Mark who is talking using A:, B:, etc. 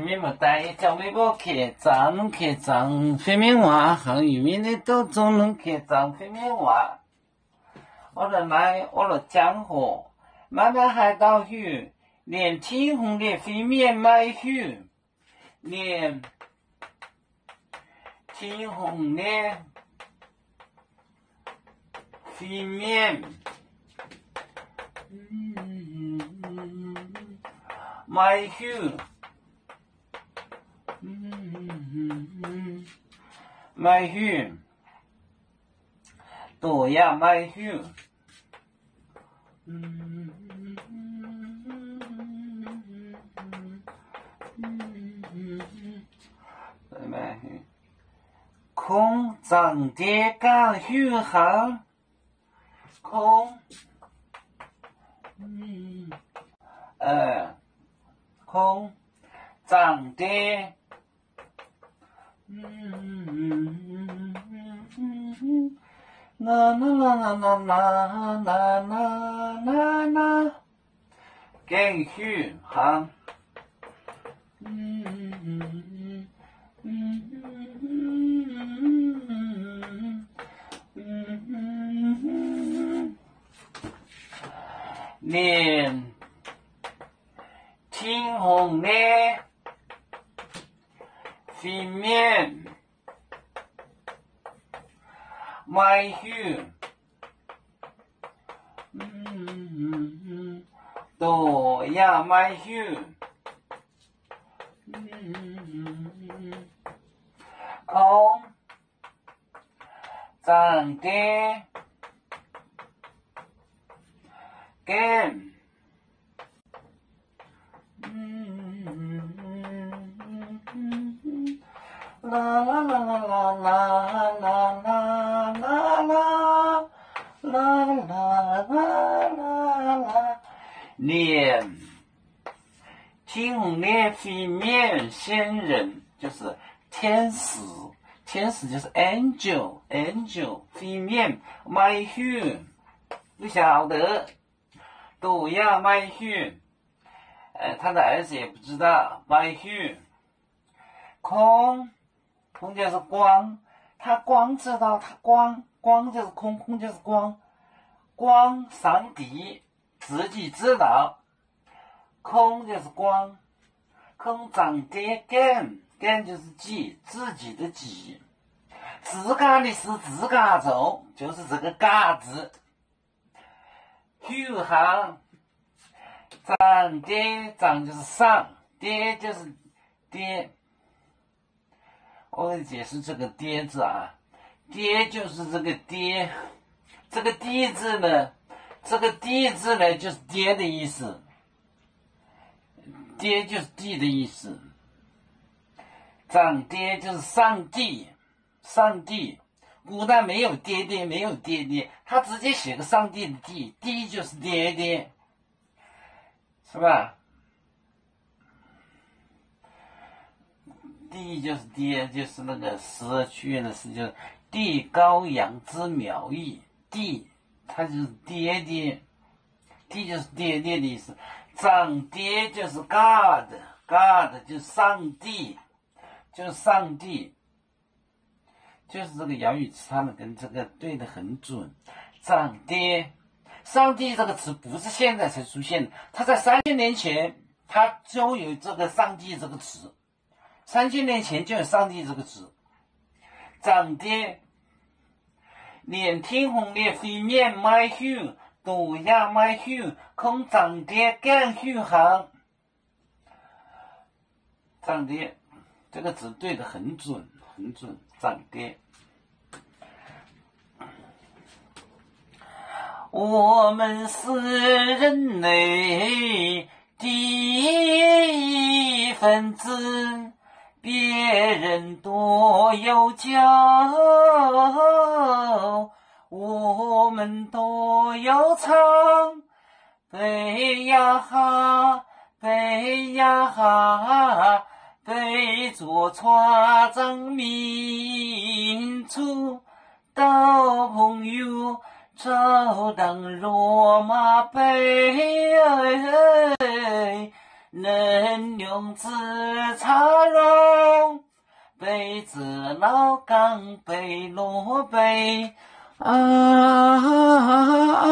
A: 面不带叫微博开张飞面话，汉语面的都总能开张飞面话。我的来，我的江河，慢慢海岛屿，连天空的飞面买雨，连天空的飞面，买雨。买鱼，多呀买鱼，买鱼，空长的干鱼行，空长的。啦啦啦啦啦啦啦啦啦啦，干鱼行，连天空的飞面买鱼，多呀买鱼，空长的干。啦啦啦啦啦啦啦啦啦啦啦啦啦，连天空的飞面仙人就是天使，天使就是 angel， 飞面买鱼，不晓得，都要买鱼，他的儿子也不知道买鱼，空就是光，他光知道，他光就是空就是光，光上帝自己知道，空就是光，空长的干就是自己的己，自家的事自家做，就是这个家字，雨行长就是上，跌就是跌。我给你解释这个跌字啊，跌就是这个跌，这个地字呢，就是跌的意思，跌就是地的意思，长跌就是上帝，古代没有爹爹，他直接写个上帝的地就是爹爹，是吧？地就是爹，就是那个诗去的诗，就是地高阳之苗裔，地它就是爹爹，地就是爹爹的意思，长爹就是 God 就是上帝，就是这个姚语词，他们跟这个对的很准。长爹，上帝这个词不是现在才出现的，他在3000年前他就有这个上帝这个词。3000年前就有上帝这个词，长爹，连天空的飞面买鱼，多呀买鱼，空长爹干鱼行。长爹这个字对的很准，长爹。我们是人类的一分子。别人多有教，我们多有唱，背呀哈，背着船长民族到朋友照当罗马杯，能用紫茶蓉，杯子老钢杯落杯啊。